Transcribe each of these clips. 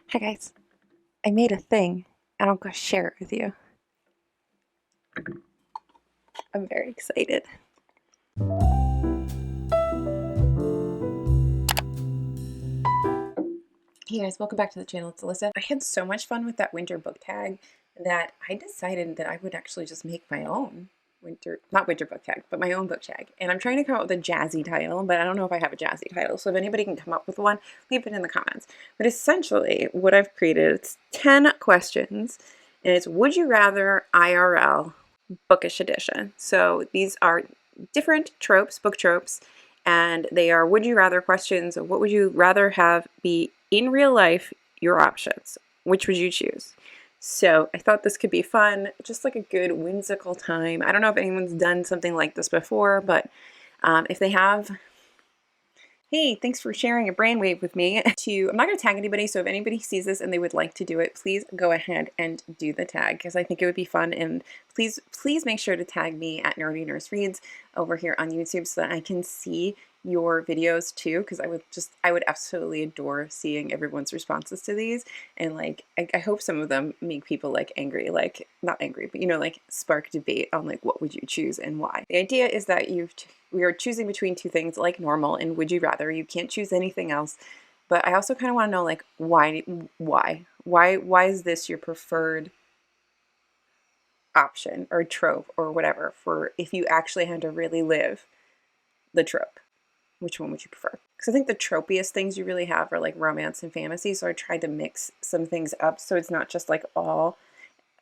Hi guys, I made a thing and I'm gonna share it with you. I'm very excited. Hey guys, welcome back to the channel. It's Alyssa. I had so much fun with that winter book tag that I decided that I would actually just make my own not winter book tag, but my own book tag. And I'm trying to come up with a jazzy title, but I don't know if I have a jazzy title. So if anybody can come up with one, leave it in the comments. But essentially what I've created, it's 10 questions and it's would you rather IRL Bookish edition. So these are different tropes, book tropes, and they are would you rather questions. What would you rather have be in real life? Your options. Which would you choose? So I thought this could be fun, just like a good whimsical time. I don't know if anyone's done something like this before, but if they have, hey, thanks for sharing a brainwave with me. I'm not going to tag anybody, so if anybody sees this and they would like to do it, please go ahead and do the tag because I think it would be fun. And please make sure to tag me at Nerdy Nurse Reads over here on YouTube so that I can see your videos too, because I would absolutely adore seeing everyone's responses to these. And like I hope some of them make people like angry, like not angry, but you know, like spark debate on like what would you choose and why. The idea is that we are choosing between two things like normal and would you rather. You can't choose anything else. But I also kind of want to know like why is this your preferred option or trope or whatever for if you actually had to really live the trope? Which one would you prefer? Because I think the tropiest things you really have are like romance and fantasy. So I tried to mix some things up so it's not just like all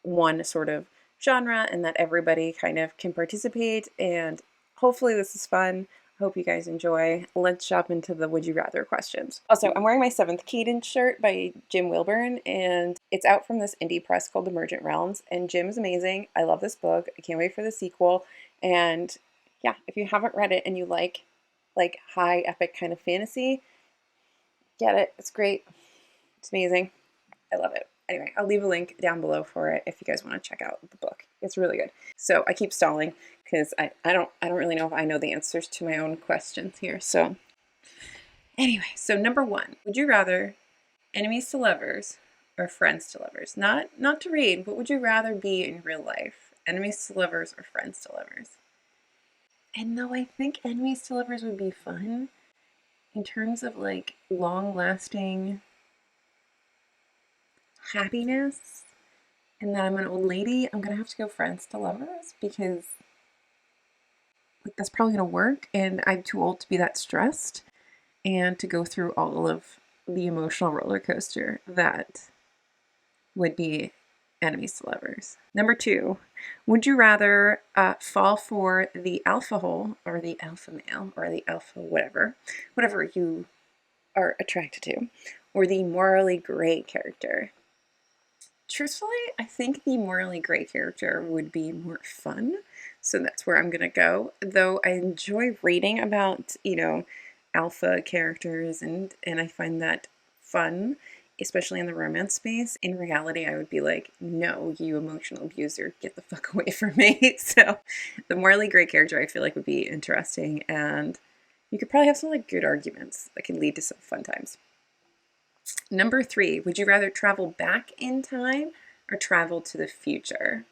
one sort of genre and that everybody kind of can participate. And hopefully this is fun. Hope you guys enjoy. Let's jump into the would you rather questions. Also, I'm wearing my 7th Cadence shirt by Jim Wilburn, and it's out from this indie press called Emergent Realms. And Jim's amazing. I love this book. I can't wait for the sequel. And yeah, if you haven't read it and you like high epic kind of fantasy, get it. It's great. It's amazing. I love it. Anyway, I'll leave a link down below for it if you guys want to check out the book. It's really good. So I keep stalling because I don't really know if I know the answers to my own questions here. So anyway, so number 1, would you rather enemies to lovers or friends to lovers? Not to read, but would you rather be in real life? Enemies to lovers or friends to lovers? And though I think enemies to lovers would be fun, in terms of like long lasting happiness and that I'm an old lady, I'm gonna have to go friends to lovers because like that's probably gonna work and I'm too old to be that stressed and to go through all of the emotional roller coaster that would be enemies to lovers. Number 2, would you rather fall for the alpha hole or the alpha male or the alpha whatever you are attracted to, or the morally gray character? Truthfully, I think the morally gray character would be more fun. So that's where I'm going to go. Though I enjoy reading about, you know, alpha characters and I find that fun, especially in the romance space. In reality, I would be like, no, you emotional abuser, get the fuck away from me. So the morally gray character I feel like would be interesting, and you could probably have some like good arguments that could lead to some fun times. Number 3, would you rather travel back in time or travel to the future?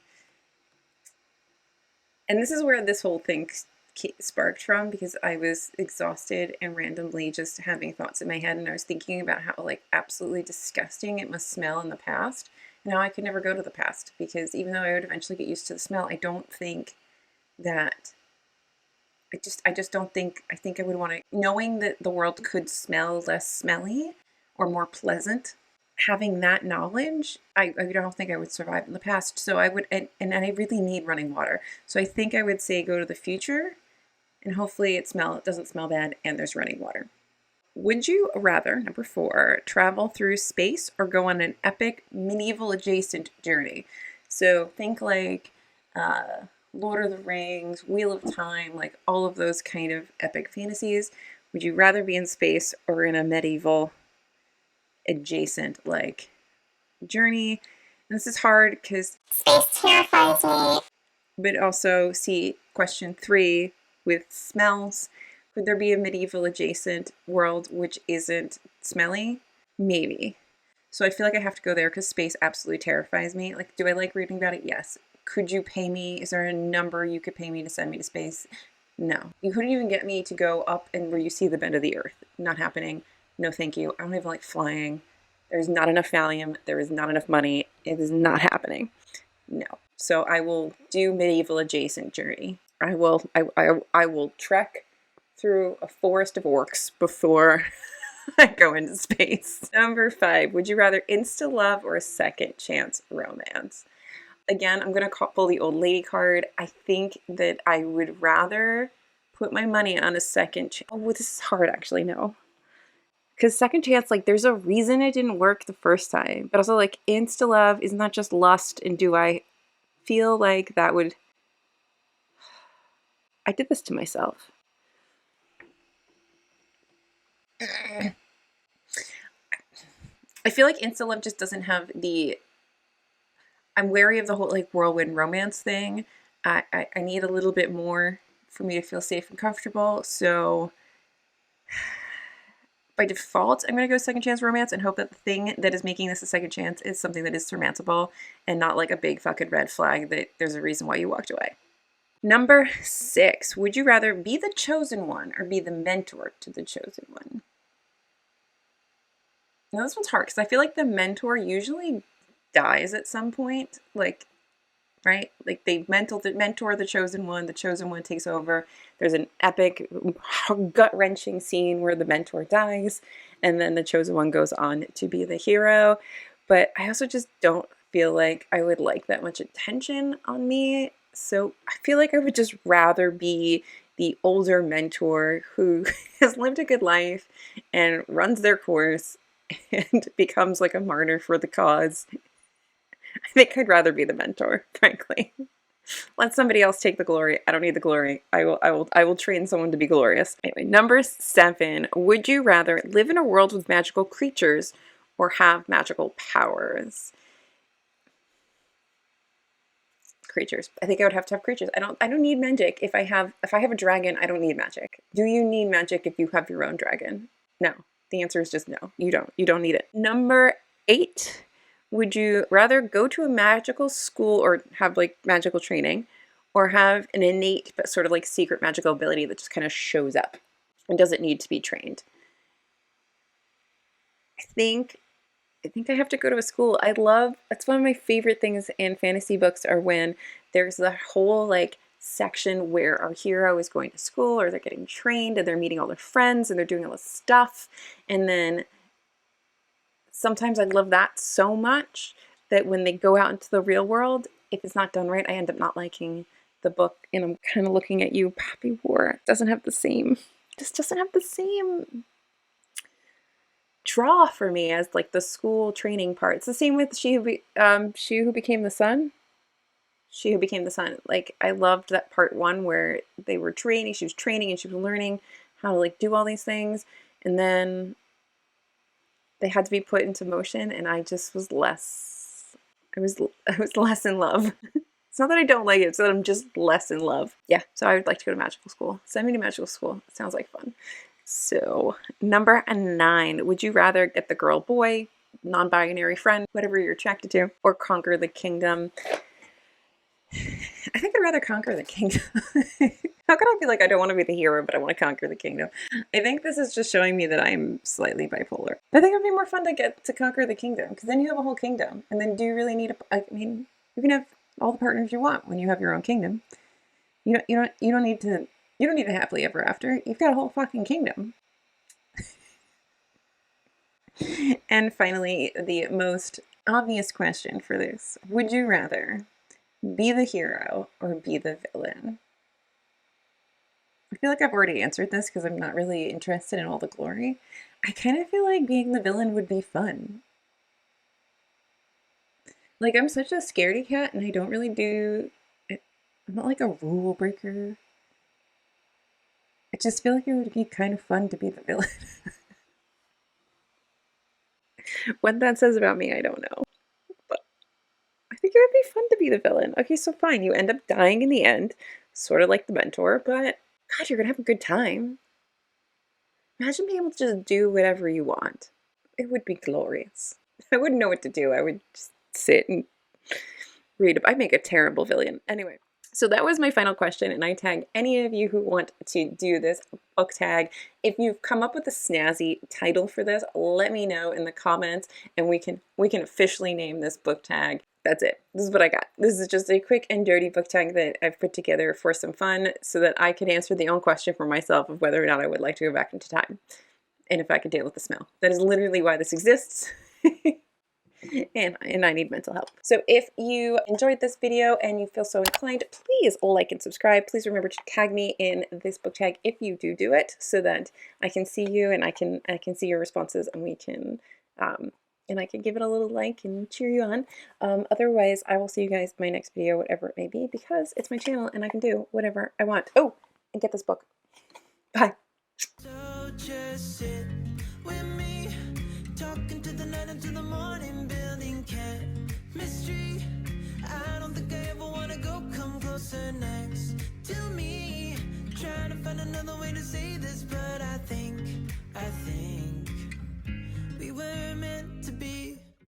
And this is where this whole thing sparked from, because I was exhausted and randomly just having thoughts in my head, and I was thinking about how like absolutely disgusting it must smell in the past. Now I could never go to the past because even though I would eventually get used to the smell, I don't think that I just don't think I think I would want to, knowing that the world could smell less smelly or more pleasant, having that knowledge, I don't think I would survive in the past. So I would, and I really need running water. So I think I would say go to the future and hopefully it doesn't smell bad and there's running water. Would you rather, number 4, travel through space or go on an epic medieval adjacent journey? So think like Lord of the Rings, Wheel of Time, like all of those kind of epic fantasies. Would you rather be in space or in a medieval adjacent like journey? And this is hard because space terrifies me. But also see question 3 with smells. Could there be a medieval adjacent world which isn't smelly? Maybe. So I feel like I have to go there because space absolutely terrifies me. Like, do I like reading about it? Yes. Could you pay me? Is there a number you could pay me to send me to space? No. You couldn't even get me to go up and where you see the bend of the earth. Not happening. No, thank you. I don't even like flying. There's not enough Valium. There is not enough money. It is not happening. No. So I will do medieval adjacent journey. I will trek through a forest of orcs before I go into space. Number 5, would you rather insta love or a second chance romance? Again, I'm going to pull the old lady card. I think that I would rather put my money on a second chance. Oh, this is hard actually, no. Because second chance, like, there's a reason it didn't work the first time. But also, like, insta love is not just lust. And do I feel like that would... I did this to myself. I feel like insta love just doesn't have the... I'm wary of the whole like whirlwind romance thing. I need a little bit more for me to feel safe and comfortable. So by default, I'm going to go second chance romance and hope that the thing that is making this a second chance is something that is surmountable and not like a big fucking red flag that there's a reason why you walked away. Number 6, would you rather be the chosen one or be the mentor to the chosen one? Now this one's hard because I feel like the mentor usually dies at some point, like, right? Like they mentor the chosen one takes over. There's an epic, gut-wrenching scene where the mentor dies, and then the chosen one goes on to be the hero. But I also just don't feel like I would like that much attention on me. So I feel like I would just rather be the older mentor who has lived a good life and runs their course and becomes like a martyr for the cause. I think I'd rather be the mentor, frankly. Let somebody else take the glory. I don't need the glory. I will train someone to be glorious. Anyway, number 7. Would you rather live in a world with magical creatures or have magical powers? Creatures. I think I would have to have creatures. I don't need magic. If I have a dragon, I don't need magic. Do you need magic if you have your own dragon? No. The answer is just no. You don't. You don't need it. Number 8. Would you rather go to a magical school or have like magical training, or have an innate but sort of like secret magical ability that just kind of shows up and doesn't need to be trained? I think I have to go to a school. That's one of my favorite things in fantasy books are when there's the whole like section where our hero is going to school or they're getting trained and they're meeting all their friends and they're doing all this stuff. And then sometimes I love that so much that when they go out into the real world, if it's not done right, I end up not liking the book. And I'm kind of looking at you, Poppy War. It doesn't have the same draw for me as like the school training part. It's the same with She Who Became the Sun. She Who Became the Sun. Like I loved that part 1 where they were training. She was training and she was learning how to like do all these things, and then they had to be put into motion, and I just was less. I was less in love. It's not that I don't like it; it's that I'm just less in love. Yeah, so I would like to go to magical school. Send me to magical school. It sounds like fun. So, number 9, would you rather get the girl, boy, non-binary friend, whatever you're attracted to, or conquer the kingdom? I think I'd rather conquer the kingdom. How could I be like, I don't want to be the hero, but I want to conquer the kingdom? I think this is just showing me that I'm slightly bipolar. I think it would be more fun to get to conquer the kingdom, because then you have a whole kingdom. And then do you really need I mean, you can have all the partners you want when you have your own kingdom. You don't need a happily ever after. You've got a whole fucking kingdom. And finally, the most obvious question for this. Would you rather be the hero or be the villain? I feel like I've already answered this because I'm not really interested in all the glory. I kind of feel like being the villain would be fun. Like, I'm such a scaredy cat and I don't really do... I'm not like a rule breaker. I just feel like it would be kind of fun to be the villain. What that says about me, I don't know. But I think it would be fun to be the villain. Okay, so fine, you end up dying in the end, sort of like the mentor, but God, you're gonna have a good time. Imagine being able to just do whatever you want. It would be glorious. I wouldn't know what to do. I would just sit and read. I make a terrible villain. Anyway, so that was my final question, and I tag any of you who want to do this book tag. If you've come up with a snazzy title for this, let me know in the comments, and we can officially name this book tag. That's it. This is what I got. This is just a quick and dirty book tag that I've put together for some fun so that I can answer the own question for myself of whether or not I would like to go back into time and if I could deal with the smell. That is literally why this exists. And I need mental help. So if you enjoyed this video and you feel so inclined, please like and subscribe. Please remember to tag me in this book tag if you do it, so that I can see you and I can see your responses, and we can and I can give it a little like and cheer you on. Otherwise, I will see you guys in my next video, whatever it may be, because it's my channel and I can do whatever I want. Oh, and get this book. Bye. So just sit with me, talking to the night until the morning, building chemistry. I don't think I ever wanna go, come closer next to me. Trying to find another way to say this, but I think